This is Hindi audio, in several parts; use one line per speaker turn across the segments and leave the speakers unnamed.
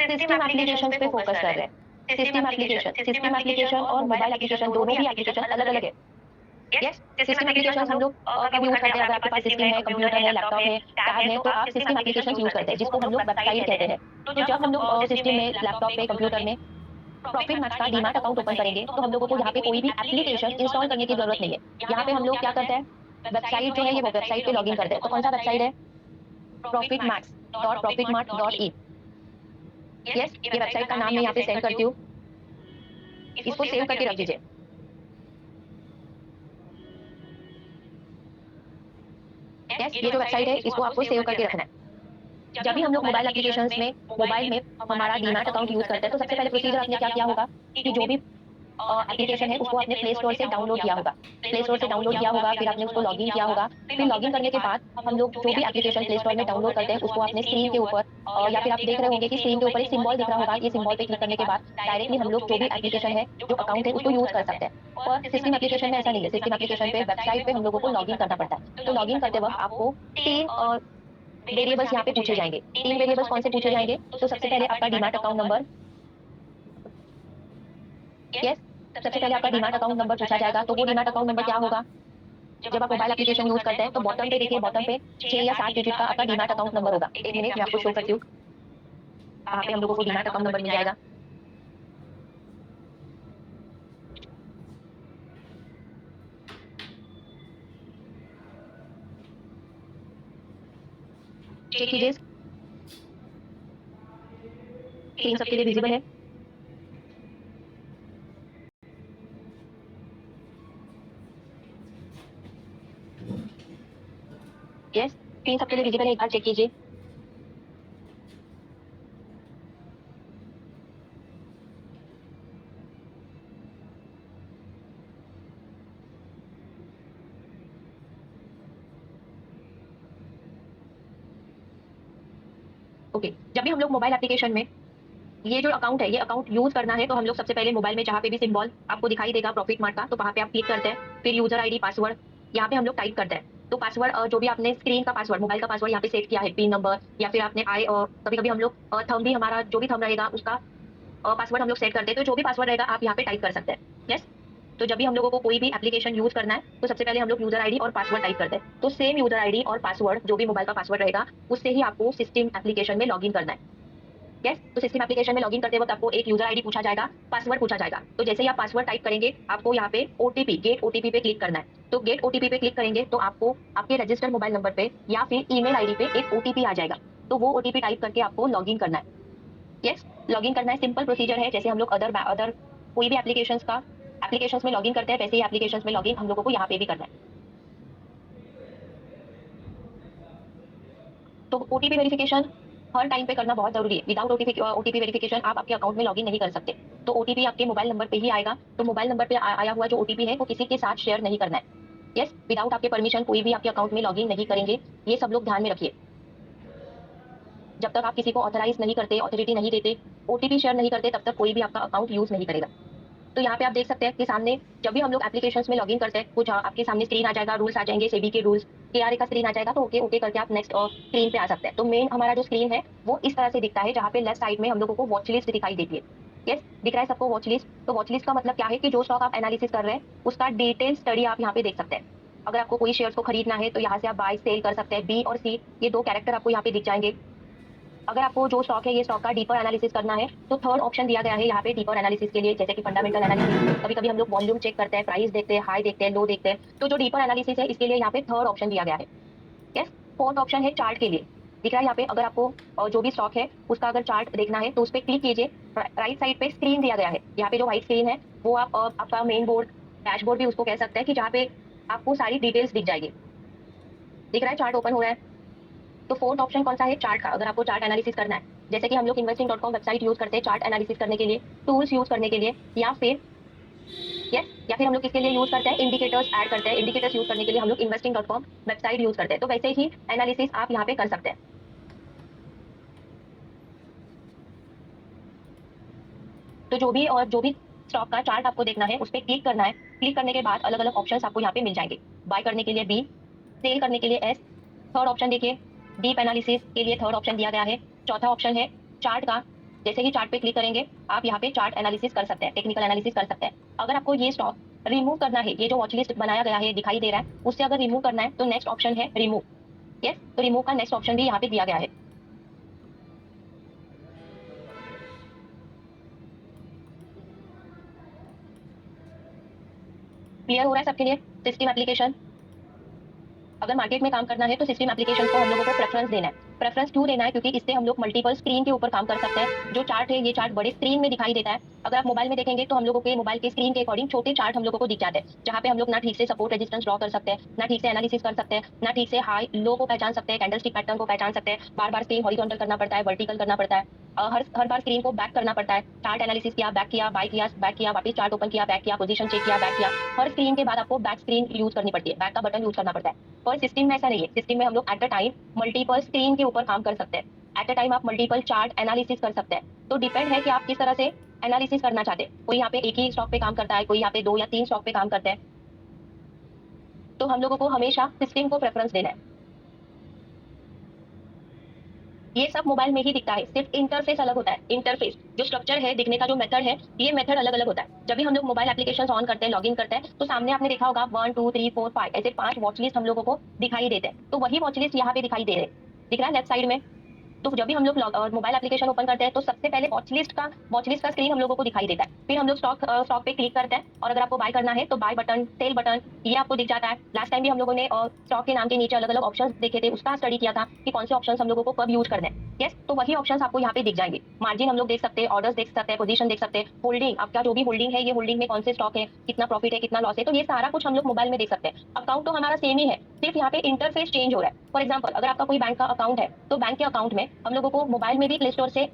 सिस्टम एप्लीकेशंस पे फोकस कर रहे हैं। सिस्टम एप्लीकेशन और मोबाइल एप्लीकेशन दोनों भी एप्लीकेशन अलग-अलग है। यस, सिस्टम एप्लीकेशंस हम लोग कब यूज़ करते हैं, अगर आपके पास सिस्टम है, कंप्यूटर है, लैपटॉप है, टैब है, तो आप सिस्टम एप्लीकेशंस यूज़ करते हैं, जिसको हम लोग वेबसाइट कहते हैं। तो जब हम लोग सिस्टम में, लैपटॉप पे, कंप्यूटर में प्रॉफिट मैक्स का डीमैट अकाउंट ओपन करेंगे, तो हम लोगों को यहाँ पे कोई भी एप्लीकेशन इंस्टॉल करने की जरूरत नहीं है। यहाँ पे हम लोग क्या करते हैं, वेबसाइट जो है ये वेबसाइट पे लॉगिन करते हैं। तो कौन सा वेबसाइट है? profitmax.profitmart.in। यस, ये वेबसाइट का नाम मैं यहाँ पे सेंड करती हूँ, इसको सेव करके रख दीजिए। यस, ये जो वेबसाइट है इसको आपको सेव करके रखना है। जब भी हम लोग मोबाइल एप्लीकेशंस में मोबाइल में हमारा डीमैट अकाउंट यूज करते हैं, तो सबसे पहले प्रोसीजर आपने क्या किया होगा कि जो भी एप्लीकेशन है उसको आपने प्ले स्टोर से डाउनलोड किया होगा। प्ले स्टोर से डाउनलोड किया होगा, फिर आपने उसको लॉगिन किया होगा। फिर लॉगिन करने के बाद हम लोग जो भी एप्लीकेशन प्ले स्टोर में डाउनलोड करते हैं उसको अपने स्क्रीन के ऊपर या फिर आप देख रहे होंगे कि स्क्रीन के ऊपर एक सिंबल दिख रहा होगा। ये सिंबल पे क्लिक करने के बाद डायरेक्टली हम लोग जो भी एप्लीकेशन है, जो अकाउंट है, उसको यूज कर सकते हैं। पर सिस्टम एप्लीकेशन में ऐसा नहीं है। सिस्टम एप्लीकेशन पे वेबसाइट पे हम लोगों को लॉगिन करना पड़ता है। तो लॉगिन करते वक्त आपको तीन वेरिएबल्स यहाँ पे पूछे जाएंगे। तीन वेरिएबल्स कौन से पूछे जाएंगे? तो सबसे पहले आपका डीमैट अकाउंट नंबर। यस, सबसे पहले आपका डीमैट अकाउंट नंबर पूछा जाएगा। तो वो डीमैट अकाउंट नंबर क्या होगा? जब आप मोबाइल एप्लीकेशन यूज करते हैं तो बॉटम पे देखिए, बॉटम पे 6 या 7 डिजिट का आपका डीमैट अकाउंट नंबर होगा। एक मिनट मैं आपको शो करती हूँ। वहाँ पे हम लोगों को डीमैट अकाउंट नंबर मिल जाएगा। चेक कीजिए, स्क्रीन सबके लिए विजिबल है। यस, स्क्रीन सबके लिए विजिबल है, एक बार चेक कीजिए। ओके, जब भी हम लोग मोबाइल एप्लीकेशन में ये जो अकाउंट है, ये अकाउंट यूज करना है, तो हम लोग सबसे पहले मोबाइल में जहाँ पे भी सिंबल आपको दिखाई देगा प्रॉफिट मार्ट का, तो वहाँ पे आप क्लिक करते हैं। फिर यूजर आईडी, पासवर्ड यहाँ पे हम लोग टाइप करते हैं। तो पासवर्ड जो भी आपने स्क्रीन का पासवर्ड, मोबाइल का पासवर्ड यहाँ पे सेट किया है, पिन नंबर या फिर आपने कभी कभी हम लोग थंब भी, हमारा जो भी थंब रहेगा उसका पासवर्ड हम लोग सेट करते हैं। तो जो भी पासवर्ड रहेगा आप यहाँ पे टाइप कर सकते हैं। यस, तो जब भी हम लोगों को कोई भी एप्लीकेशन यूज करना है तो सबसे पहले हम लोग यूजर आईडी और पासवर्ड टाइप करते हैं। तो सेम यूजर आईडी और पासवर्ड जो भी मोबाइल का पासवर्ड रहेगा उससे ही आपको सिस्टम एप्लीकेशन में लॉगिन करना है। यस, तो सिस्टम एप्लीकेशन में लॉगिन करते वक्त आपको एक यूजर आईडी पूछा जाएगा, पासवर्ड पूछा जाएगा। तो जैसे ही आप पासवर्ड टाइप करेंगे आपको यहाँ पे ओटीपी, गेट ओटीपी पे क्लिक करना है। तो गेट ओटीपी पे क्लिक करेंगे तो आपको आपके रजिस्टर्ड मोबाइल नंबर पे या फिर ईमेल आईडी पे एक ओटीपी आ जाएगा। तो वो ओटीपी टाइप करके आपको लॉगिन करना है। यस, लॉगिन करना है, सिंपल प्रोसीजर है। जैसे हम लोग अदर कोई भी एप्लीकेशंस में लॉगिन करते हैं, वैसे ही एप्लीकेशंस में लॉगिन हम लोगों को यहाँ पे भी करना है। तो ओटीपी वेरिफिकेशन हर टाइम पे करना बहुत जरूरी है। विदाउट ओटीपी वेरिफिकेशन आप आपके अकाउंट में लॉगिन नहीं कर सकते। तो ओटीपी आपके मोबाइल नंबर पे ही आएगा। तो मोबाइल नंबर पे आया हुआ जो ओटीपी है वो किसी के साथ शेयर नहीं करना है। यस, विदाउट आपके परमिशन कोई भी आपके अकाउंट में लॉगिन नहीं करेंगे। ये सब लोग ध्यान में रखिए। जब तक आप किसी को ऑथराइज नहीं करते, ऑथोरिटी नहीं देते, ओटीपी शेयर नहीं करते, तब तक कोई भी आपका अकाउंट यूज नहीं करेगा। तो यहाँ पे आप देख सकते हैं कि सामने जब भी हम लोग एप्लीकेशंस में लॉगिन करते हैं, कुछ आपके सामने स्क्रीन आ जाएगा, रूल्स आ जाएंगे, सेबी के रूल्स, केआरए का स्क्रीन आ जाएगा। तो ओके ओके करके आप नेक्स्ट स्क्रीन पे आ सकते हैं। तो मेन हमारा जो स्क्रीन है वो इस तरह से दिखता है, जहाँ पे लेफ्ट साइड में हम लोगों को वॉच लिस्ट दिखाई देती है। यस, दिख रहा है सबको वॉच लिस्ट? तो वॉच लिस्ट का मतलब क्या है कि जो स्टॉक आप एनालिसिस कर रहे हैं उसका डिटेल स्टडी आप यहाँ पे देख सकते हैं। अगर आपको कोई शेयर्स को खरीदना है तो यहाँ से आप बाय सेल कर सकते हैं। बी और सी ये दो कैरेक्टर आपको यहाँ पे दिख जाएंगे। अगर आपको जो स्टॉक है, ये स्टॉक का डीपर एनालिसिस करना है तो थर्ड ऑप्शन दिया गया है यहाँ पे डीपर एनालिसिस के लिए, जैसे कि फंडामेंटल एनालिसिस। कभी कभी हम लोग वॉल्यूम चेक करते हैं, प्राइस देखते हैं, हाई देखते हैं, लो देखते हैं। तो जो डीपर एनालिसिस है इसके लिए यहाँ पे थर्ड ऑप्शन दिया गया है। यस, फोर्थ ऑप्शन है चार्ट के लिए। दिख रहा है यहाँ पे, अगर आपको जो भी स्टॉक है उसका अगर चार्ट देखना है तो उस पर क्लिक कीजिए। राइट साइड पे स्क्रीन दिया गया है, यहाँ पे जो व्हाइट स्क्रीन है वो आप आपका मेन बोर्ड, डैशबोर्ड भी उसको कह सकते हैं, कि जहाँ पे आपको सारी डिटेल्स दिख जाएगी। दिख रहा है चार्ट ओपन हो रहा है। तो फोर्थ ऑप्शन कौन सा है? चार्ट का। अगर आपको चार्ट एनालिसिस करना है, जैसे कि हम लोग investing.com वेबसाइट यूज करते हैं चार्ट एनालिसिस करने के लिए, टूल्स यूज करने के लिए, या फिर या फिर हम लोग किसके लिए यूज करते हैं? इंडिकेटर्स ऐड करते हैं। इंडिकेटर्स यूज करने के लिए हम लोग investing.com वेबसाइट यूज करते हैं। तो वैसे ही एनालिसिस आप यहाँ पे कर सकते हैं। तो जो भी स्टॉक का चार्ट आपको देखना है उस पर क्लिक करना है। क्लिक करने के बाद अलग अलग ऑप्शन आपको यहाँ पे मिल जाएंगे। बाय करने के लिए बी, सेल करने के लिए एस, थर्ड ऑप्शन देखिए डीप एनालिसिस के लिए थर्ड ऑप्शन दिया गया है। चौथा ऑप्शन है चार्ट का, जैसे ही चार्ट पे क्लिक करेंगे आप यहाँ पे चार्ट एनालिसिस कर सकते हैं, टेक्निकल एनालिसिस कर सकते हैं। अगर आपको ये स्टॉक रिमूव करना है, ये जो वॉच लिस्ट बनाया गया है दिखाई दे रहा है, उससे अगर रिमूव करना है तो नेक्स्ट ऑप्शन है रिमूव। यस, तो रिमूव का नेक्स्ट ऑप्शन भी यहाँ पे दिया गया है। क्लियर हो रहा है सबके लिए? सिस्टम एप्लीकेशन, अगर मार्केट में काम करना है तो सिस्टम एप्लीकेशंस को हम लोगों को प्रेफरेंस देना है। प्रेफरेंस क्यों देना है? क्योंकि इससे हम लोग मल्टीपल स्क्रीन के ऊपर काम कर सकते हैं। जो चार्ट है ये चार्ट बड़े स्क्रीन में दिखाई देता है। अगर आप मोबाइल में देखेंगे तो हम लोगों के मोबाइल के स्क्रीन के अकॉर्डिंग छोटे चार्ट हम लोगों को दिख जाते हैं, जहाँ पे हम लोग ना ठीक से सपोर्ट रेजिस्टेंस ड्रॉ कर सकते हैं, ना ठीक से एनालिसिस कर सकते हैं, ना ठीक से हाई लो को पहचान सकते हैं, कैंडलस्टिक पैटर्न को पहचान सकते हैं। बार बार स्क्रीन हॉरिजॉन्टल करना पड़ता है, वर्टिकल करना पड़ता है, हर हर बार स्क्रीन को बैक करना पड़ता है। चार्ट एनालिसिस किया, बैक किया, बाय किया, बैक किया, वापस चार्ट ओपन किया, बैक किया, पोजीशन चेक किया, बैक किया। हर स्क्रीन के बाद आपको बैक स्क्रीन यूज करनी पड़ती है, बैक का बटन यूज करना पड़ता है। पर सिस्टम में ऐसा नहीं है। सिस्टम में हम लोग at a time multiple screen के ऊपर काम कर सकते हैं। एट अ टाइम आप मल्टीपल चार्ट एनालिसिस कर सकते हैं। तो डिपेंड है कि आप किस तरह से एनालिसिस करना चाहते हैं। कोई यहाँ पे एक ही स्टॉक पे काम करता है, कोई यहाँ पे 2 या 3 स्टॉक पे काम करते हैं। तो हम लोगों को हमेशा सिस्टम को प्रेफरेंस देना है। ये सब मोबाइल में ही दिखता है, सिर्फ इंटरफेस अलग होता है। इंटरफेस जो स्ट्रक्चर है, दिखने का जो मेथड है, ये मेथड अलग अलग होता है। जब भी हम लोग मोबाइल एप्लीकेशन ऑन करते हैं, लॉगिन करते हैं, तो सामने आपने देखा होगा 1 2 3 4 5 ऐसे 5 वॉच लिस्ट हम लोगों को दिखाई देते हैं। तो वही वॉच लिस्ट यहाँ पे दिखाई दे रहे हैं, दिख रहा है लेफ्ट साइड में। तो जब भी हम लोग मोबाइल एप्लीकेशन ओपन करते हैं तो सबसे पहले वॉच लिस्ट का स्क्रीन हम लोगों को दिखाई देता है। फिर हम लोग स्टॉक पे क्लिक करते हैं, और अगर आपको बाय करना है तो बाय बटन, सेल बटन, ये आपको दिख जाता है। लास्ट टाइम भी हम लोगों ने स्टॉक के नाम के नीचे अलग अलग ऑप्शंस देखे थे, उसका स्टडी किया था कि कौन से ऑप्शंस हम लोगों को कब यूज करने हैं। यस, तो वही ऑप्शंस आपको यहाँ पे दिख जाएंगे। मार्जिन हम लोग देख सकते हैं, ऑर्डर्स देख सकते हैं, पोजीशन देख सकते हैं, होल्डिंग, आपका जो भी होल्डिंग है, ये होल्डिंग में कौन से स्टॉक है, कितना प्रॉफिट है, कितना लॉस है, तो ये सारा कुछ हम लोग मोबाइल में देख सकते हैं। अकाउंट तो हमारा सेम ही है, सिर्फ यहाँ पे इंटरफेस चेंज हो रहा है। फॉर एग्जाम्पल, अगर आपका कोई बैंक का अकाउंट है तो बैंक के अकाउंट में हम लोगों को मोबाइल में भी प्ले स्टोर से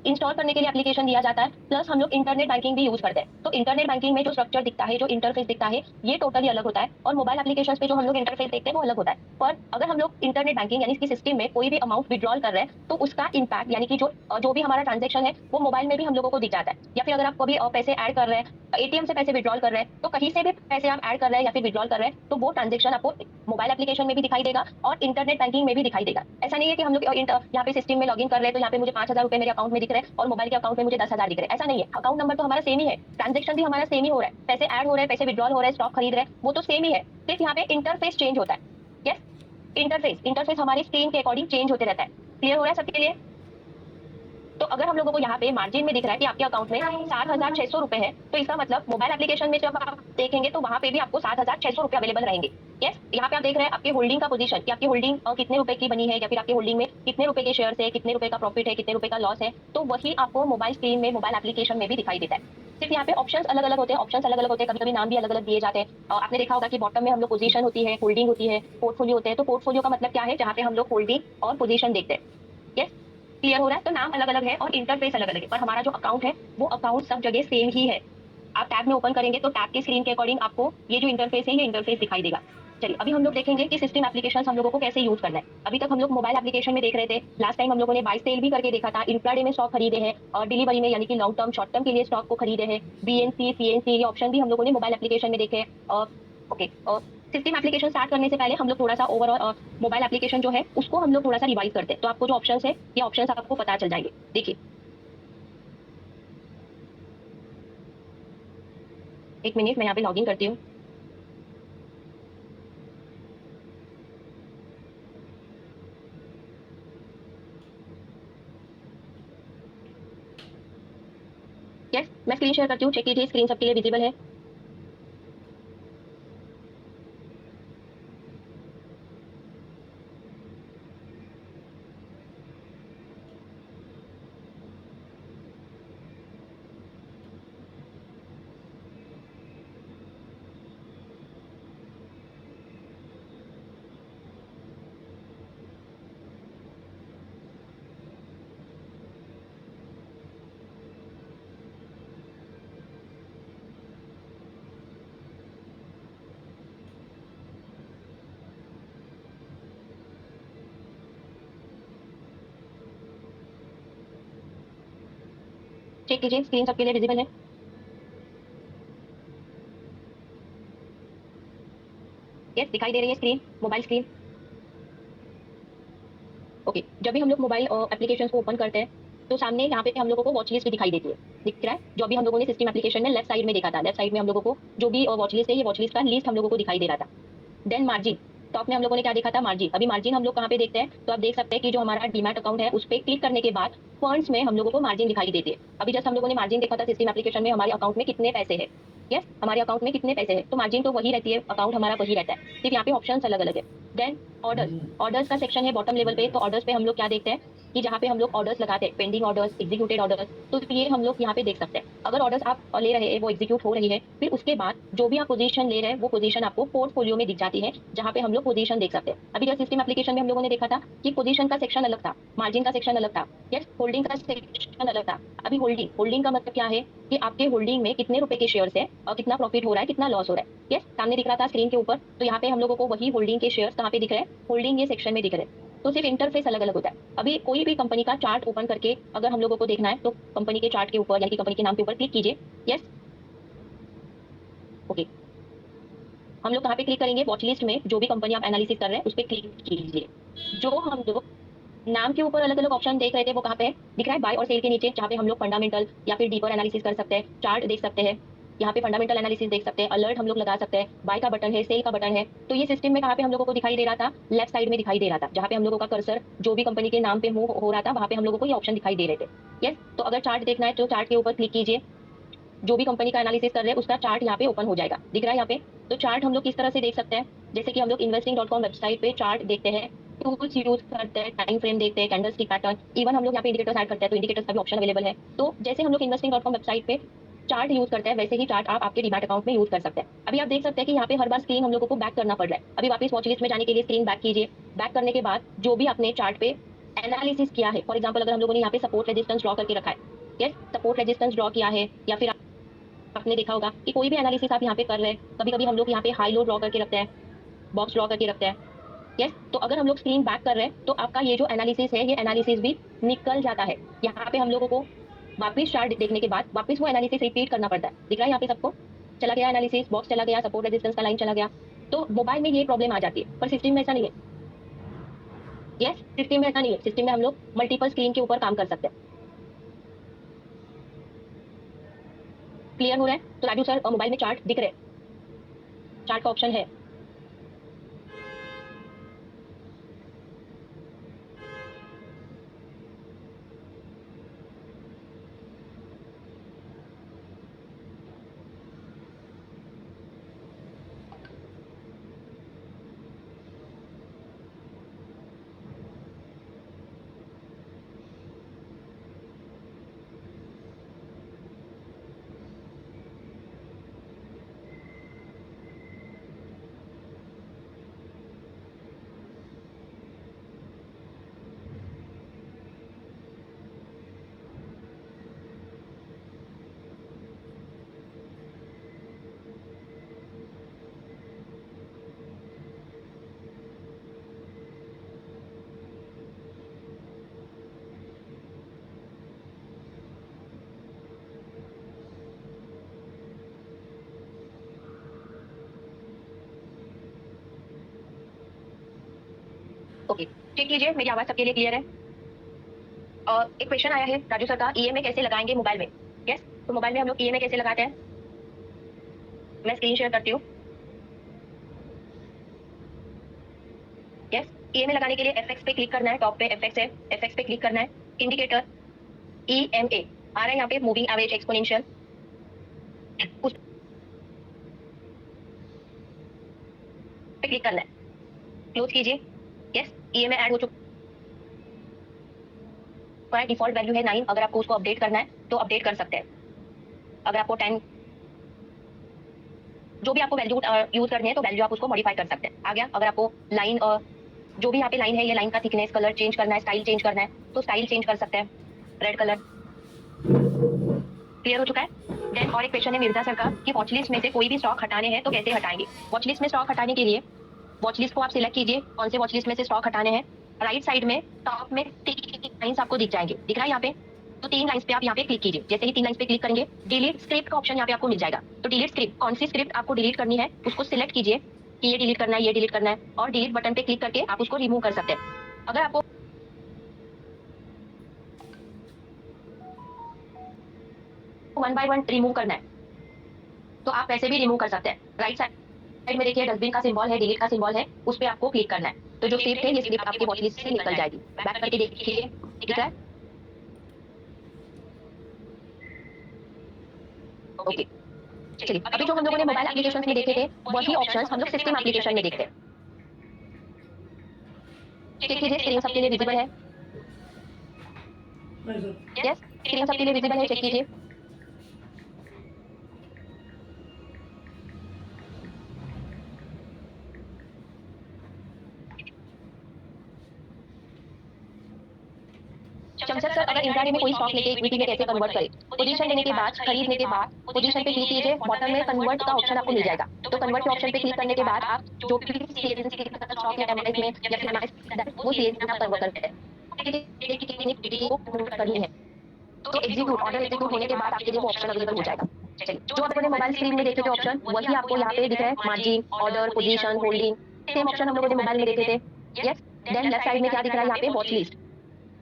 इंस्टॉल करने के लिए एप्लीकेशन दिया जाता है, प्लस हम लोग इंटरनेट बैंकिंग भी यूज करते हैं। तो इंटरनेट बैंकिंग में जो स्ट्रक्चर दिखता है, जो इंटरफेस दिखता है, ये टोटली अलग होता है, और मोबाइल एप्लीकेशन पे जो हम लोग इंटरफेस देखते हैं वो अलग होता है। पर अगर हम लोग इंटरनेट बैंकिंग यानी इसकी सिस्टम में कोई भी अमाउंट विड्रॉल कर रहे हैं तो उसका इम्पैक्ट यानी कि जो भी हमारा ट्रांजेक्शन है वो मोबाइल में भी हम लोगों को दिख जाता है। या फिर अगर आप कभी पैसे ऐड कर रहे हैं, एटीएम से पैसे विड्रॉल कर रहे हैं, तो कहीं से भी पैसे आप ऐड कर रहे हैं या फिर विड्रॉल कर रहे हैं, तो वो ट्रांजेक्शन आपको मोबाइल एप्लीकेशन में भी दिखाई देगा और इंटरनेट बैंकिंग में भी दिखाई देगा। ऐसा नहीं है कि हम लोग यहाँ पे सिस्टम में लॉगिन कर रहे हैं तो यहाँ पे मुझे 5,000 रुपए मेरे अकाउंट में दिख रहे हैं और मोबाइल के अकाउंट में मुझे 10,000 दिख रहे हैं। ऐसा नहीं है, अकाउंट नंबर तो हमारा सेम ही है, ट्रांजेक्शन भी हमारा सेम ही हो रहा है, पैसे ऐड हो रहे हैं, पैसे विड्रॉल हो रहे हैं, स्टॉक खरीद रहे हैं, वो तो सेम ही है। सिर्फ यहाँ पे इंटरफेस चेंज होता है। यस, इंटरफेस हमारी स्क्रीन के अकॉर्डिंग चेंज होते रहता है। क्लियर हो रहा है सबके लिए? तो अगर हम लोगों को यहाँ पे मार्जिन में दिख रहा है कि आपके अकाउंट में 7,600 रुपए है, तो इसका मतलब मोबाइल एप्लीकेशन में जब आप देखेंगे तो वहां पे भी आपको 7,600 रुपए अवेलेबल रहेंगे। यस, यहाँ पे आप देख रहे हैं आपके होल्डिंग का पोजीशन, कि आपकी होल्डिंग कितने रुपए की बनी है, या फिर आपकी होल्डिंग में कितने रुपए के शेयर है, कितने रुपए का प्रॉफिट है, कितने रुपए का लॉस है, तो वही आपको मोबाइल स्क्रीन में, मोबाइल एप्लीकेशन में भी दिखाई देता है। सिर्फ यहाँ पे ऑप्शंस अलग अलग होते हैं, ऑप्शंस अलग अलग होते हैं, कभी कभी नाम भी अलग अलग दिए जाते हैं। आपने देखा होगा कि बॉटम में हम लोग पोजीशन होती है, होल्डिंग होती है, पोर्टफोलियो होते हैं। तो पोर्टफोलियो का मतलब क्या है? जहाँ पे हम लोग होल्डिंग और पोजीशन देखते हैं। यस, क्लियर हो रहा है? तो नाम अलग अलग है और इंटरफेस अलग अलग है, पर हमारा जो अकाउंट है वो अकाउंट सब जगह सेम ही है। आप टैब में ओपन करेंगे तो टैब के स्क्रीन के अकॉर्डिंग आपको ये जो इंटरफेस है, ये इंटरफेस दिखाई देगा। चलिए, अभी हम लोग देखेंगे कि सिस्टम एप्लीकेशन हम लोगों को कैसे यूज करना है। अभी तक हम लोग मोबाइल एप्लीकेशन में देख रहे थे। लास्ट टाइम हम लोगों ने बाय सेल भी करके देखा था, इंट्राडे में स्टॉक खरीदे हैं, और डिलीवरी में यानी कि लॉन्ग टर्म, शॉर्ट टर्म के लिए स्टॉक को खरीदे हैं, बीएनसी, सीएनसी, ये ऑप्शन भी हम लोगों ने मोबाइल एप्लीकेशन में देखे। ओके, सिस्टम एप्लीकेशन स्टार्ट करने से पहले हम लोग थोड़ा सा ओवरऑल मोबाइल एप्लीकेशन जो है उसको हम लोग थोड़ा सा रिवाइज करते हैं। तो आपको जो ऑप्शंस है, ये ऑप्शंस आपको पता चल जाएंगे। देखिए, एक मिनट, मैं यहाँ पे लॉगिन करती हूँ। यस, मैं स्क्रीन शेयर करती हूँ, चेक कीजिए स्क्रीन सबके लिए विजिबल है। चेक कीजिए स्क्रीन सबके लिए विजिबल है। यस, दिखाई दे रही है स्क्रीन, मोबाइल स्क्रीन। ओके, जब भी हम लोग मोबाइल एप्लीकेशन को ओपन करते हैं तो सामने यहाँ पे हम लोगों को वॉच लिस्ट दिखाई देती है, दिख रहा है, जो अभी हम लोगों ने सिस्टम एप्लीकेशन में लेफ्ट साइड में देखा था। लेफ्ट साइड में हम लोगों को जो भी वॉच लिस्ट है, ये वॉच लिस्ट का लिस्ट हम लोगों को दिखाई दे रहा था। देन मार्जिन, टॉप में हम लोगों ने क्या देखा था, मार्जिन। अभी मार्जिन हम लोग कहाँ पे देखते हैं, तो आप देख सकते हैं कि जो हमारा डीमैट अकाउंट है उस पर क्लिक करने के बाद फंड्स में हम लोगों को मार्जिन दिखाई देती है। अभी जस्ट हम लोगों ने मार्जिन देखा था सिस्टम एप्लीकेशन में, हमारे अकाउंट में कितने पैसे हैं। यस, हमारे अकाउंट में कितने पैसे हैं, तो मार्जिन तो वही रहती है, अकाउंट हमारा वही रहता है, सिर्फ यहाँ पे ऑप्शन अलग अलग है। देन ऑर्डर्स, ऑर्डर्स का सेक्शन है बॉटम लेवल पे। तो ऑर्डर्स पे हम लोग क्या देखते हैं कि जहाँ पे हम लोग ऑर्डर्स लगाते हैं, पेंडिंग ऑर्डर्स, एग्जीक्यूटेड ऑर्डर्स, तो ये हम लोग यहाँ पे देख सकते हैं। अगर ऑर्डर्स आप ले रहे हैं वो एग्जीक्यूट हो रही है, फिर उसके बाद जो भी आप पोजीशन ले रहे हैं वो पोजीशन आपको पोर्टफोलियो में दिख जाती है, जहाँ पे हम लोग पोजीशन देख सकते हैं। अभी जब सिस्टम एप्लीकेशन में हम लोगों ने देखा था कि पोजीशन का सेक्शन अलग था, मार्जिन का सेक्शन अलग था, यस, होल्डिंग का सेक्शन अलग था। अभी होल्डिंग, होल्डिंग का मतलब क्या है कि आपके होल्डिंग में कितने रुपए के शेयर्स है और कितना प्रॉफिट हो रहा है, कितना लॉस हो रहा है। यस, सामने दिख रहा था स्क्रीन के ऊपर, तो यहाँ पे हम लोगों को वही होल्डिंग के शेयर्स कहाँ पे दिख रहे हैं, होल्डिंग ये सेक्शन में दिख रहे हैं। तो सिर्फ इंटरफेस अलग अलग होता है। अभी कोई भी कंपनी का चार्ट ओपन करके अगर हम लोगों को देखना है, तो कंपनी के चार्ट के ऊपर यानी कि कंपनी के नाम के ऊपर क्लिक कीजिए। यस, ओके, हम लोग कहाँ पे क्लिक करेंगे, वॉच लिस्ट में जो भी कंपनी आप एनालिसिस कर रहे हैं उस पर क्लिक कीजिए। जो हम लोग नाम के ऊपर अलग अलग ऑप्शन देख रहे थे वो कहाँ पे है, दिख रहा है बाय और सेल के नीचे, जहाँ पे हम लोग फंडामेंटल या फिर डीपर एनालिसिस कर सकते हैं, चार्ट देख सकते हैं। यहाँ पे फंडामेंटल एनालिसिस देख सकते हैं, अलर्ट हम लोग लगा सकते हैं, बाय का बटन है, सेल का बटन है। तो ये सिस्टम में कहाँ पे हम लोगों को दिखाई दे रहा था, लेफ्ट साइड में दिखाई दे रहा था, जहाँ पे हम लोगों का कर्सर जो भी कंपनी के नाम पे मूव हो रहा था वहाँ पे हम लोगों को ये ऑप्शन दिखाई दे रहे थे। यस, तो अगर चार्ट देखना है तो चार्ट के ऊपर क्लिक कीजिए, जो भी कंपनी का एनालिसिस कर रहे हैं उसका चार्ट यहाँ पे ओपन हो जाएगा, दिख रहा है यहाँ पे। तो चार्ट हम लोग किस तरह से देख सकते हैं, जैसे कि हम लोग investing.com वेबसाइट पे चार्ट देखते हैं, टूल्स यूज करते हैं, टाइम फ्रेम देखते हैं, कैंडलस्टिक पैटर्न, इवन हम लोग यहाँ पे इंडिकेटर्स ऐड करते हैं, तो इंडिकेटर्स का भी ऑप्शन अवेलेबल है। तो जैसे हम लोग investing.com वेबसाइट पे चार्ट यूज करते हैं, वैसे ही चार्ट आप आपके डीमैट अकाउंट में यूज कर सकते हैं। अभी आप देख सकते हैं कि यहाँ पे हर बार स्क्रीन हम लोगों को बैक करना पड़ रहा है। अभी वापस वॉच लिस्ट में जाने के लिए स्क्रीन बैक कीजिए। बैक करने के बाद जो भी आपने चार्ट पे एनालिसिस किया है, फॉर एग्जाम्पल अगर हम लोगों ने यहाँ पे सपोर्ट रेजिस्टेंस ड्रॉ करके रखा है, यस, सपोर्ट रेजिस्टेंस ड्रॉ किया है, या फिर आपने देखा होगा कि कोई भी एनालिसिस आप यहाँ पे कर रहे हैं, कभी कभी हम लोग यहाँ पे हाई लो ड्रॉ करके रखते हैं, बॉक्स ड्रॉ करके रखते हैं। यस, तो अगर हम लोग स्क्रीन बैक कर रहे हैं तो आपका ये जो एनालिसिस है ये एनालिसिस भी निकल जाता है। यहाँ पे हम लोगों को वापस चार्ट देखने के बाद वापस वो एनालिसिस रिपीट करना पड़ता है, दिख रहा है यहाँ पे सबको, चला गया एनालिसिस, बॉक्स चला गया, सपोर्ट रेजिस्टेंस का लाइन चला गया। तो मोबाइल में ये प्रॉब्लम आ जाती है, पर सिस्टम में ऐसा नहीं है। यस, सिस्टम में ऐसा नहीं है, सिस्टम में हम लोग मल्टीपल स्क्रीन के ऊपर काम कर सकते हैं। क्लियर हो रहा है, तो राजू सर मोबाइल में चार्ट दिख रहे हैं, चार्ट का ऑप्शन है। ओके, चेक कीजिए मेरी आवाज सबके लिए क्लियर है। और एक क्वेश्चन आया है राजू सर का, ईएमए कैसे लगाएंगे मोबाइल में। यस, तो मोबाइल में हम लोग ईएमए कैसे लगाते हैं, मैं स्क्रीन शेयर करती हूँ। यस, ईएमए लगाने के लिए एफएक्स पे क्लिक करना है, टॉप पे एफएक्स है, एफएक्स पे क्लिक करना है, इंडिकेटर ईएमए आ रहा है यहाँ पे, मूविंग एवरेज एक्सपोनेंशियल, उस पे क्लिक करना है, क्लोज कीजिए। यस, ईएमए ऐड हो चुका है, डिफॉल्ट वैल्यू है 9, अगर आपको उसको अपडेट करना है तो अपडेट कर सकते हैं। अगर आपको 10, जो भी आपको वैल्यू यूज करनी है तो वैल्यू आप उसको मॉडिफाई कर सकते हैं। आ गया, अगर आपको लाइन जो भी यहाँ पे लाइन है, ये लाइन का थिकनेस, कलर चेंज करना है, स्टाइल चेंज करना है तो स्टाइल चेंज कर सकते हैं, रेड कलर। क्लियर हो चुका है। देन और एक क्वेश्चन है मिर्जा सर का कि वॉच लिस्ट में से कोई भी स्टॉक हटाने हैं तो कैसे हटाएंगे। वॉच लिस्ट में स्टॉक हटाने के लिए वॉच लिस्ट को आप सिलेक्ट कीजिए, कौन से वॉच लिस्ट में से स्टॉक हटाने हैं। राइट साइड में टॉप में 3 लाइंस आपको दिख जाएंगे, दिख रहा है यहाँ पे, तो 3 लाइंस पे आप यहाँ पे क्लिक कीजिए। जैसे ही 3 लाइंस पे क्लिक करेंगे डिलीट स्क्रिप्ट का ऑप्शन यहाँ पे आपको मिल जाएगा। तो डिलीट स्क्रिप्ट, कौन सी स्क्रिप्ट आपको डिलीट करनी है उसको सिलेक्ट कीजिए कि ये डिलीट करना है, ये डिलीट करना है, और डिलीट बटन पे क्लिक करके आप उसको रिमूव कर सकते हैं। अगर आपको वन बाय वन रिमूव करना है तो आप वैसे भी रिमूव कर सकते हैं। राइट साइड में देखिए डस्टबिन का सिंबल है, डिलीट का सिंबल है, उस पे आपको क्लिक करना है। तो जो स्क्रिप्ट है ये स्क्रिप्ट आपके वॉच लिस्ट से निकल जाएगी। बैक करके देखिए, दिख रहा है? ओके, चलिए अभी जो हम लोगों ने मोबाइल एप्लीकेशंस में देखे थे वही ऑप्शंस हम लोग सिस्टम एप्लीकेशन में देखते हैं। चेक कीजिए स्क्रीन सबके लिए विजिबल है? यस, स्क्रीन सबके लिए विजिबल है, चेक कीजिए। चमचक सर, अगर इंट्राडे में कोई स्टॉक लेके इक्विटी में कैसे कन्वर्ट करे? पोजीशन लेने के बाद, खरीदने के बाद पोजीशन पे क्लिक कीजिए, बॉटम में कन्वर्ट का ऑप्शन आपको मिल जाएगा। तो कन्वर्ट के ऑप्शन पे क्लिक करने के बाद आप जो भी सीएनसी के स्टॉक या एमआईएस में या फिर एमआईएस वो सीएनसी में आप कन्वर्ट करते हैं। को कन्वर्ट करनी है तो एग्जीक्यूट, ऑर्डर एग्जीक्यूट होने के बाद आपके लिए वो ऑप्शन अवेलेबल हो जाएगा। चलिए, जो आपने मोबाइल स्क्रीन में देखे थे ऑप्शन वही आपको यहाँ पे दिख रहा है, margin, order, position, holding, same option हम लोगों ने मोबाइल में देखे थे। यस, देन लेफ्ट साइड में क्या दिख रहा है यहाँ पे? Watch list.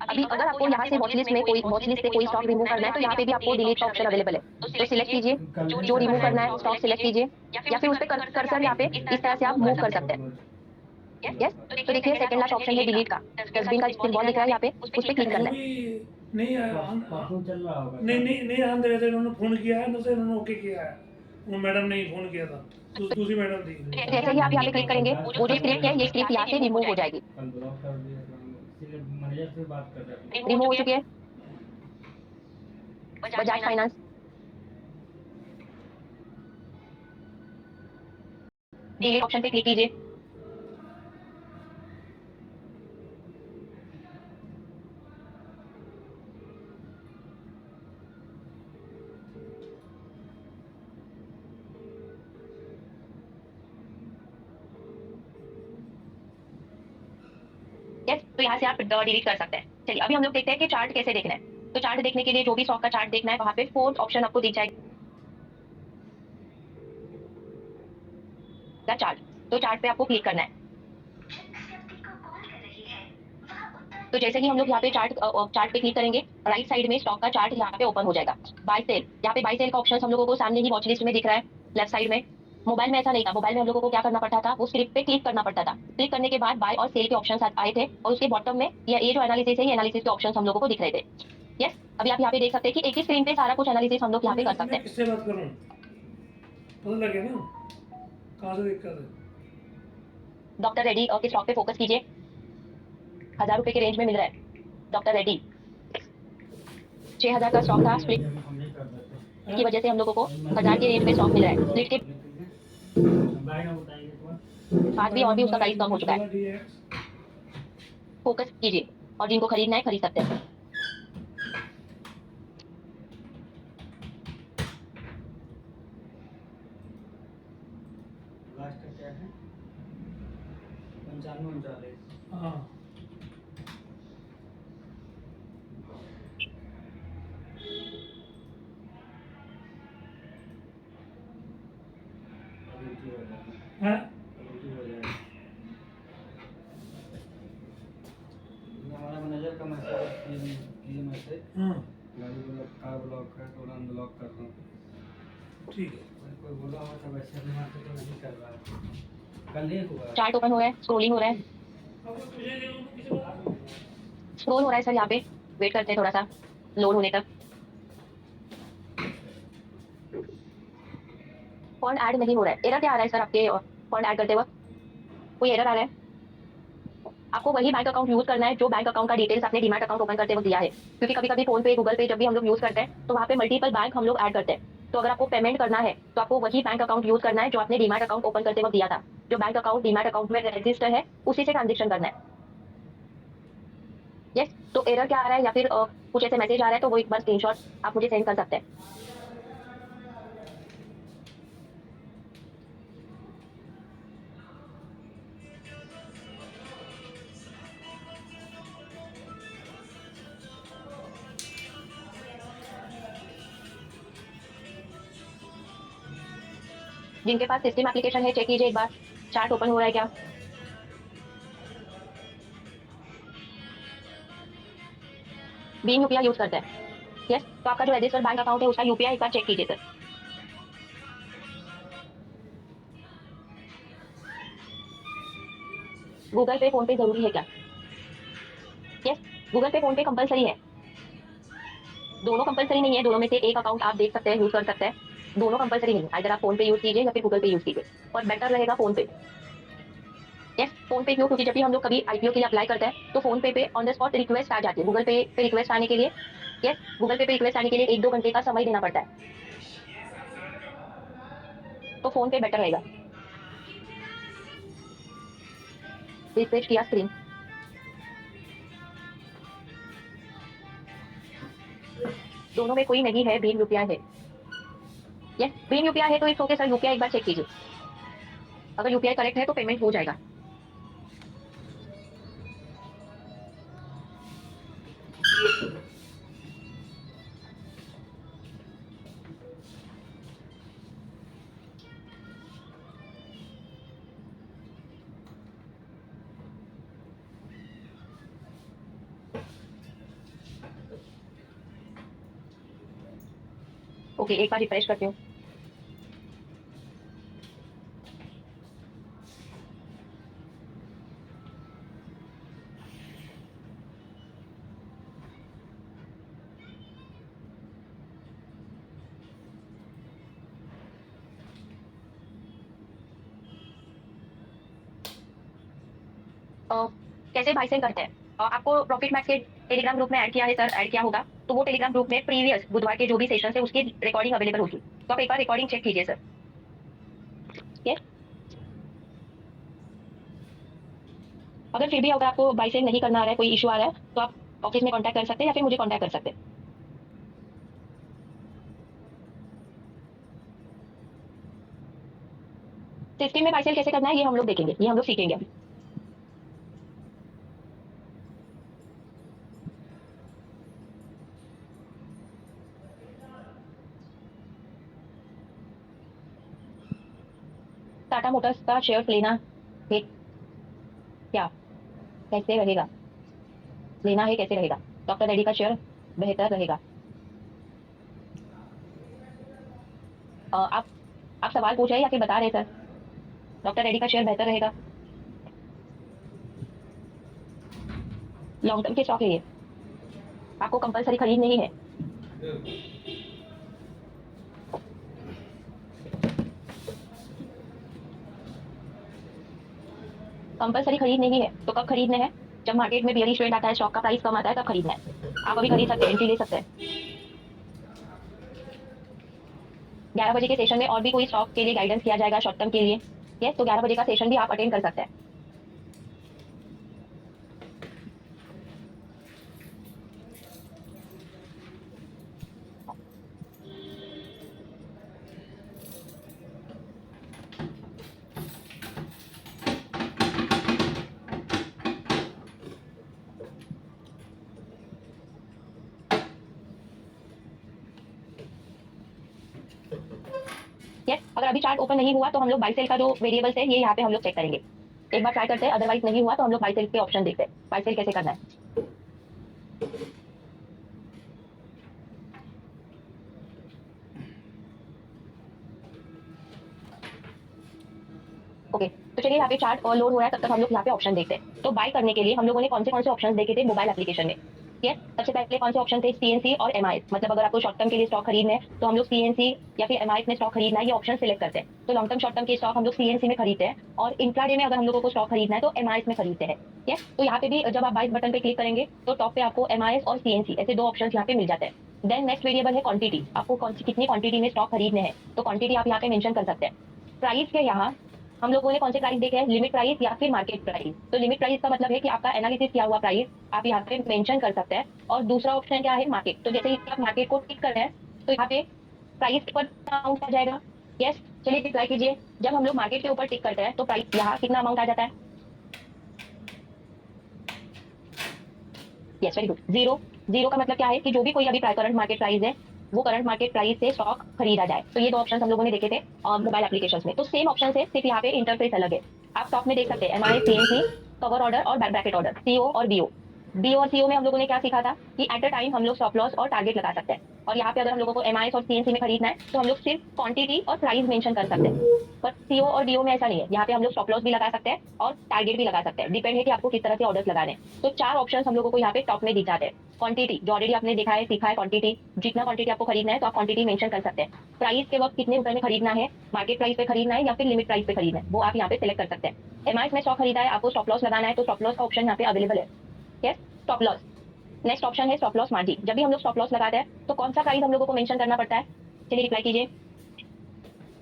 अभी अगर आपको यहाँ से वॉच लिस्ट से कोई स्टॉक रिमूव करना है तो यहाँ पे भी आपको डिलीट का ऑप्शन अवेलेबल है। तो सिलेक्ट कीजिए, जो रिमूव करना है स्टॉक सिलेक्ट कीजिए या फिर उस पर कर्सर यहाँ पे इस तरह से आप मूव कर सकते हैं। यस, तो देखिए सेकंड लास्ट ऑप्शन है डिलीट का, डस्टबिन का सिंबल दिख रहा है यहाँ पे, उस पर क्लिक करना है।
नहीं आने दे रहे थे, उन्होंने फोन किया है, मुझसे उन्होंने ओके किया है, वो मैडम ने ही फोन किया था, दूसरी मैडम थी।
जैसे ही आप यहाँ पे क्लिक करेंगे वो जो स्क्रिप्ट है ये स्क्रिप्ट यहाँ से रिमूव हो जाएगी। रिमूव हो चुकी है। बजाज फाइनेंस, डिलीट ऑप्शन पे क्लिक कीजिए। यस, तो यहाँ से आप डिलीट कर सकते हैं। चलिए अभी हम लोग देखते हैं कि चार्ट कैसे देखना है। तो चार्ट देखने के लिए जो भी स्टॉक का चार्ट देखना है वहाँ पे फोर्थ ऑप्शन आपको दिख जाएगा, चार्ट। तो चार्ट पे आपको क्लिक करना है। तो जैसे ही हम लोग यहाँ पे चार्ट पे क्लिक करेंगे राइट साइड में स्टॉक का चार्ट यहाँ पे ओपन हो जाएगा। बाय सेल, यहाँ पे बाय सेल का ऑप्शन हम लोगों को सामने ही वॉच लिस्ट में दिख रहा है लेफ्ट साइड में। मोबाइल में ऐसा नहीं था, मोबाइल में हम लोगों को क्या करना पड़ता था, वो स्क्रिप्ट पे क्लिक करना पड़ता था। क्लिक करने के बाद बाय और सेल के ऑप्शन आए थे और उसके बॉटम में ये जो एनालिसिस है ये एनालिसिस के ऑप्शन हम लोगों को दिख रहे थे। यस, अभी आप यहाँ पे देख सकते हैं कि एक ही स्क्रीन पे सारा कुछ एनालिसिस हम लोग यहाँ पे कर सकते हैं।
किससे बात करूं? पता लगे ना कहां से दिक्कत है।
डॉक्टर रेड्डी के स्टॉक पे फोकस कीजिए, 1000 रुपए के रेंज में मिल रहा है डॉक्टर रेड्डी। 6000 का स्टॉक था, स्प्लिट की वजह से हम लोगों को 1000 के रेंज में स्टॉक मिल रहा है। स्प्लिट के आज भी और भी उसका प्राइस कम हो चुका है। फोकस कीजिए और जिनको खरीदना है खरीद सकते हैं।
लास्ट क्या है? 95-39।
हाँ, हाँ?
हमारा मैनेजर का मैसेज मैसेज गाड़ी कार ब्लॉक है तो अनब्लॉक कर दो।
ठीक है।
कोई बोला हो तो वैसे भी मार्केट तो नहीं कर रहा है, कल ही हुआ।
चार्ट ओपन हो रहा है, स्क्रॉलिंग हो रहा है, स्क्रॉल हो रहा है सर। यहाँ पे वेट करते हैं थोड़ा सा लोड होने तक। फंड ऐड नहीं हो रहा है, एरर क्या आ रहा है सर आपके फंड ऐड करते वक्त? कोई एरर आ रहा है? आपको वही बैंक अकाउंट यूज करना है जो बैंक अकाउंट का डिटेल्स आपने डीमैट अकाउंट ओपन करते वक्त दिया है, क्योंकि कभी कभी फोन पे, गूगल पे जब भी हम लोग यूज करते हैं तो वहाँ पे मल्टीपल बैंक हम लोग ऐड करते हैं। तो अगर आपको पेमेंट करना है तो आपको वही बैंक अकाउंट यूज करना है जो आपने डीमैट अकाउंट ओपन करते वक्त दिया था। जो बैंक अकाउंट डीमैट अकाउंट में रजिस्टर है उसी से ट्रांजेक्शन करना है। यस, तो एरर क्या आ रहा है या फिर कुछ ऐसे मैसेज आ रहा है तो वो एक बार स्क्रीनशॉट आप मुझे सेंड कर सकते हैं। जिनके पास सिस्टम एप्लीकेशन है चेक कीजिए एक बार चार्ट ओपन हो रहा है क्या। बीन यूपीआई यूज करते हैं यस, तो आपका जो रजिस्टर्ड बैंक अकाउंट है उसका यूपीआई एक बार चेक कीजिए सर। गूगल पे फोन पे जरूरी है क्या? यस, गूगल पे फोन पे कंपलसरी है। दोनों कंपलसरी नहीं है, दोनों में से एक अकाउंट आप देख सकते हैं, यूज कर सकते हैं। दोनों कंपलसरी नहीं है, अगर आप फोन पे यूज कीजिए या फिर गूगल पे यूज कीजिए, और बेटर रहेगा फोन पे। यस, फोन पे क्यों? क्योंकि जब भी हम लोग कभी आईपीओ के लिए अप्लाई करते हैं तो फोन पे ऑन द स्पॉट रिक्वेस्ट आ जाती है। गूगल पे रिक्वेस्ट आने के लिए, यस, गूगल पे रिक्वेस्ट आने के लिए 1-2 घंटे का समय देना पड़ता है, तो फोन पे बेटर रहेगा। रिफ्रेश किया स्क्रीन। दोनों में कोई नहीं है, भीम यूपीआई है। यस, भीम यूपीआई है तो इट्स ओके सर, यूपीआई एक बार चेक कीजिए। अगर यूपीआई करेक्ट है तो पेमेंट हो जाएगा। ओके, एक बार रिफ्रेश करती हूँ। कैसे भाई से करते हैं? आपको प्रॉफिट मैक्स के टेलीग्राम ग्रुप में ऐड किया है सर, ऐड किया होगा, तो वो टेलीग्राम ग्रुप में प्रीवियस बुधवार के जो भी सेशन है उसकी रिकॉर्डिंग अवेलेबल होगी, तो आप एक बार रिकॉर्डिंग चेक कीजिए सर। ठीक है, अगर फिर भी अगर आपको बाई से नहीं करना आ रहा है, कोई इशू आ रहा है, तो आप ऑफिस में कॉन्टैक्ट कर सकते हैं या फिर मुझे कॉन्टैक्ट कर सकते हैं। सिस्टम में बाई सेल कैसे करना है ये हम लोग देखेंगे, ये हम लोग सीखेंगे अभी। टाटा मोटर्स का शेयर लेना है क्या? कैसे रहेगा? लेना है कैसे रहेगा? डॉक्टर रेड्डी का शेयर बेहतर रहेगा। आप सवाल पूछ रहे हैं या फिर बता रहे हैं सर? डॉक्टर रेड्डी का शेयर बेहतर रहेगा। लॉन्ग टर्म के स्टॉक है ये, आपको कंपलसरी खरीद नहीं है। कंपलसरी खरीद नहीं है, तो कब खरीदने हैं? जब मार्केट में बियरिश ट्रेंड आता है, स्टॉक का प्राइस कम आता है, तब खरीदना है। आप अभी खरीद सकते हैं, एंट्री ले सकते हैं। 11 बजे के सेशन में और भी कोई स्टॉक के लिए गाइडेंस किया जाएगा शॉर्ट टर्म के लिए। यस, तो 11 बजे का सेशन भी आप अटेंड कर सकते हैं। यस, अगर अभी चार्ट ओपन नहीं हुआ तो हम लोग बाई सेल का जो वेरिएबल्स है ये यहाँ पे हम लोग चेक करेंगे। एक बार ट्राई करते हैं, अदरवाइज नहीं हुआ तो हम लोग बाई सेल के ऑप्शन देखते हैं, बाई सेल कैसे करना है। ओके, तो चलिए यहाँ पे चार्ट और लोड हो रहा है, तब तक हम लोग यहाँ पे ऑप्शन देखते हैं। तो बाय करने के लिए हम लोगों ने कौन से ऑप्शन देखे थे मोबाइल एप्लीकेशन में? ठीक, सबसे पहले कौन से ऑप्शन थे? सीएनसी और एमआईएस। मतलब अगर आपको शॉर्ट टर्म के लिए स्टॉक खरीदना है तो हम लोग सीएनसी या फिर एमआईएस में स्टॉक खरीदना है, ये ऑप्शन सिलेक्ट करते हैं। तो लॉन्ग टर्म शॉर्ट टर्म के स्टॉक हम लोग सीएनसी में खरीदते हैं, और इंट्राडे में अगर हम लोगों को स्टॉक खरीदना है तो एमआईएस में खरीदते हैं। ठीक है, तो यहाँ पे भी जब आप बाय बटन पे क्लिक करेंगे तो टॉप पे आपको एमआईएस और सीएनसी ऐसे दो ऑप्शन यहाँ पे मिल जाते हैं। देन नेक्स्ट वेरिएबल है क्वांटिटी, आपको कौन सी कितनी क्वांटिटी में स्टॉक खरीदने हैं, तो क्वांटिटी आप यहाँ पे मेंशन कर सकते हैं। प्राइस के यहाँ हम लोगों ने कौन से प्राइस देखे हैं? लिमिट प्राइस या फिर मार्केट प्राइस। तो लिमिट प्राइस का मतलब है कि आपका एनालिसिस किया हुआ प्राइस आप यहाँ पे मेंशन कर सकते हैं। और दूसरा ऑप्शन क्या है? मार्केट। तो जैसे ही आप मार्केट को टिक कर रहे हैं तो यहाँ पे प्राइस पर अमाउंट आ जाएगा। यस, चलिए रिप्लाई कीजिए। जब हम लोग मार्केट के ऊपर टिक करते हैं तो प्राइस यहाँ कितना अमाउंट आ जाता है? Yes, very good. Zero. Zero का मतलब क्या है कि जो भी कोई अभी करंट मार्केट प्राइस है वो करंट मार्केट प्राइस से स्टॉक खरीदा जाए। तो ये दो ऑप्शन हम लोगों ने देखे थे मोबाइल एप्लीकेशंस में। तो सेम ऑप्शन है, सिर्फ यहाँ पे इंटरफेस अलग है। आप स्टॉक में देख सकते हैं एमआई, सीएनसी, कवर ऑर्डर और बैक ब्रैकेट ऑर्डर, सीओ और बीओ। बी और सीओ में हम लोगों ने क्या सीखा था कि एट अ टाइम हम लोग स्टॉप लॉस और टारगेट लगा सकते हैं। और यहाँ पे अगर हम लोगों को एमआईएस और सीएनसी में खरीदना है तो हम लोग सिर्फ क्वांटिटी और प्राइस मेंशन कर सकते हैं। पर सीओ और डीओ में ऐसा नहीं है, यहाँ पे हम लोग स्टॉप लॉस भी लगा सकते हैं और टारगेट भी लगा सकते हैं। डिपेंड है कि आपको किस तरह से ऑर्डर्स लगाने हैं। तो 4 ऑप्शन हम लोगों को यहाँ पे टॉप में दिख जाते हैं। क्वांटिटी जो ऑलरेडी आपने देखा है, सीखा है, क्वांटिटी जितना क्वांटिटी आपको खरीदना है तो आप क्वांटिटी मेंशन कर सकते हैं। प्राइस के वक्त कितने रुपए में खरीदना है, मार्केट प्राइस पे खरीदना है या फिर लिमिट प्राइस पे खरीदना है, वो आप यहाँ पे सिलेक्ट कर सकते हैं। एमआईएस में स्टॉक खरीदा है, आपको स्टॉप लॉस लगाना है तो स्टॉप लॉस का ऑप्शन यहाँ पे अवेलेबल है। Yes, stop loss. Next option है स्टॉप लॉस मार्जिन। जब भी हम लोग स्टॉप लॉस लगाते हैं तो कौन सा प्राइस हम लोगों को मेंशन करना पड़ता है, चलिए रिप्लाई कीजिए।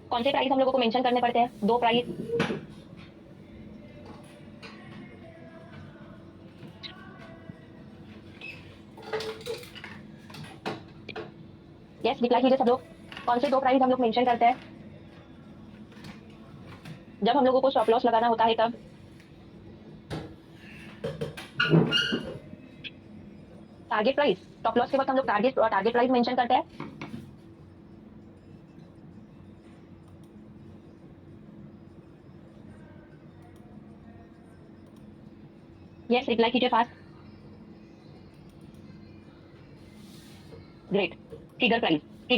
कौन से प्राइस हम लोगों को मेंशन करने पड़ते हैं? 2 प्राइस। यस, रिप्लाई कीजिए सब लोग। कौन से 2 प्राइस हम लोग मेंशन करते हैं जब हम लोगों को स्टॉप लॉस लगाना होता है? तब टारगेट प्राइस, स्टॉप लॉस के वक्त हम लोग टारगेट प्राइस मेंशन करते हैं। यस, रिप्लाई कीजिए फास्ट। ग्रेट। ट्रिगर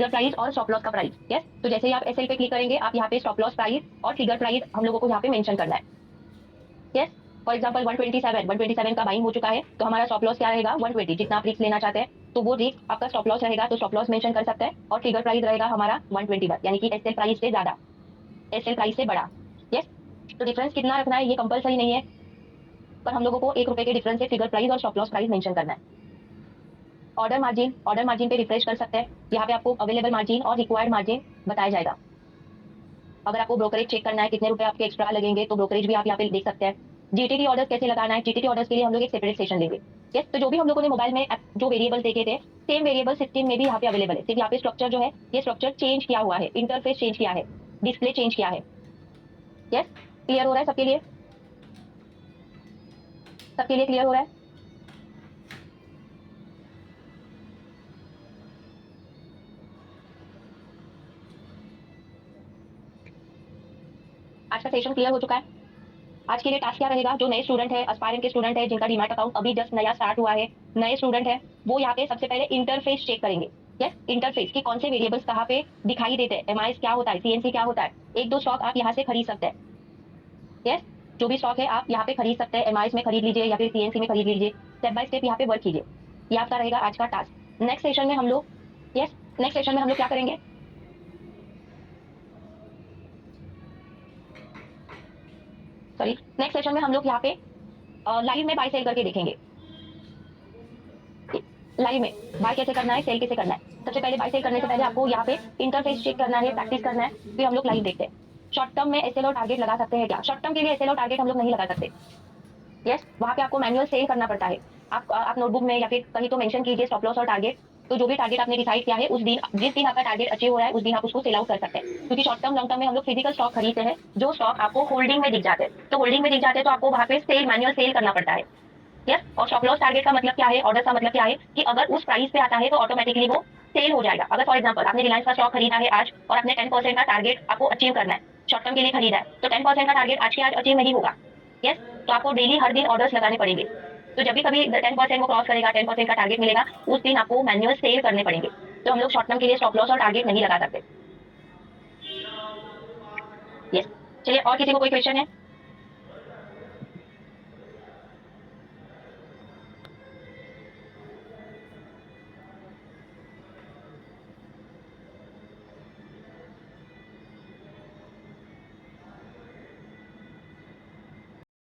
प्राइस और स्टॉप लॉस का प्राइस। यस, तो जैसे ही आप एसएल पे क्लिक करेंगे आप यहाँ पे स्टॉप लॉस प्राइस और ट्रिगर प्राइस हम लोगों को यहाँ पे मेंशन करना है। यस, फॉर एग्जांपल 127 का बाइंग हो चुका है तो हमारा स्टॉप लॉस क्या रहेगा? 120। जितना आप रिस्क लेना चाहते हैं तो वो रिस्क आपका स्टॉप लॉस रहेगा, तो स्टॉप लॉस मेंशन कर सकते हैं। और ट्रिगर प्राइस रहेगा हमारा 121, यानी कि एसएल प्राइस से ज्यादा, एसएल प्राइस से बड़ा। यस, तो डिफरेंस कितना रखना है ये कंपलसरी नहीं है, पर हम लोगों को 1 रुपए के डिफरेंस से ट्रिगर प्राइस और स्टॉप लॉस प्राइस मेंशन करना है। ऑर्डर मार्जिन पे रिफ्रेश कर सकते हैं। यहाँ पे आपको अवेलेबल मार्जिन और रिक्वायर्ड मार्जिन बताया जाएगा। अगर आपको ब्रोकरेज चेक करना है कितने रुपए आपके एक्स्ट्रा लगेंगे तो ब्रोकरेज भी आप यहाँ पे देख सकते हैं। जीटीटी ऑर्डर्स कैसे लगाना है, जीटीटी ऑर्डर्स के लिए हम लोग एक सेपरेट सेशन लेंगे। यस, तो जो भी हम लोगों ने मोबाइल में जो वेरिएबल देखे थे सेम वेरिएबल सिस्टम में भी यहाँ पे अवेलेबल है। सिर्फ यहाँ पे स्ट्रक्चर जो है ये स्ट्रक्चर चेंज किया हुआ है, इंटरफेस चेंज किया है, डिस्प्ले चेंज किया है। यस, क्लियर हो रहा है सबके लिए? सबके लिए क्लियर हो रहा है? आज का सेशन क्लियर हो चुका है। आज के लिए टास्क क्या रहेगा? जो नए स्टूडेंट है, एस्पायरेंट के स्टूडेंट है, जिनका डीमैट अकाउंट अभी जस्ट नया स्टार्ट हुआ है, नए स्टूडेंट है, वो यहाँ पे सबसे पहले इंटरफेस चेक करेंगे। यस, इंटरफेस कि कौन से वेरिएबल्स कहाँ पे दिखाई देते हैं, एमआईएस क्या होता है, सीएनसी क्या होता है। 1-2 स्टॉक आप यहाँ से खरीद सकते हैं। यस, जो भी स्टॉक है आप यहाँ पे खरीद सकते हैं, एमआईएस में खरीद लीजिए या फिर सीएनसी में खरीद लीजिए। स्टेप बाय स्टेप यहाँ पे वर्क कीजिए। ये आपका रहेगा आज का टास्क। नेक्स्ट सेशन में हम लोग क्या करेंगे? सॉरी, नेक्स्ट सेशन में हम लोग यहाँ पे लाइव में बाय सेल करके देखेंगे। लाइव में बाय कैसे करना है, सेल कैसे करना है। सबसे पहले बाय सेल करने से पहले आपको यहाँ पे इंटरफेस चेक करना है, प्रैक्टिस करना है, फिर हम लोग लाइव देखते हैं। शॉर्ट टर्म में एसएल और टारगेट लगा सकते हैं क्या? शॉर्ट टर्म के लिए एसएल और टारगेट हम लोग नहीं लगा सकते। यस, वहाँ पे आपको मैनुअल सेल करना पड़ता है। आप नोटबुक में या फिर कहीं तो मेंशन कीजिए स्टॉप लॉस और टारगेट। तो जो भी टारगेट आपने डिसाइड किया है उस दिन, जिस दिन आपका टारगेट अचीव हो रहा है उस दिन आप उसको सेल आउट कर सकते हैं। क्योंकि शॉर्ट टर्म लॉन्ग टर्म में हम लोग फिजिकल स्टॉक खरीदते हैं, जो स्टॉक आपको होल्डिंग में दिख जाते हैं। तो होल्डिंग में दिख जाते हैं तो आपको वहाँ पे सेल, मैनुअल सेल करना पड़ता है। यस, और स्टॉप लॉस टारगेट का मतलब क्या है, ऑर्डर का मतलब क्या है कि अगर उस प्राइस पे आता है तो ऑटोमेटिकली वो सेल हो जाएगा। अगर फॉर एग्जांपल आपने रिलायंस का स्टॉक खरीदा है आज और आपने 10% का टारगेट आपको अचीव करना है, शॉर्ट टर्म के लिए खरीदा है, तो 10% का टारगेट आज के आज अचीव नहीं होगा। यस, तो आपको डेली हर दिन ऑर्डर्स लगाने पड़ेंगे। तो जब भी कभी 10% वो क्रॉस करेगा, 10% का टारगेट मिलेगा, उस दिन आपको मैनुअल सेल करने पड़ेंगे। तो हम लोग शॉर्ट टर्म के लिए स्टॉप लॉस और टारगेट नहीं लगा सकते। यस, चलिए और किसी को कोई क्वेश्चन है?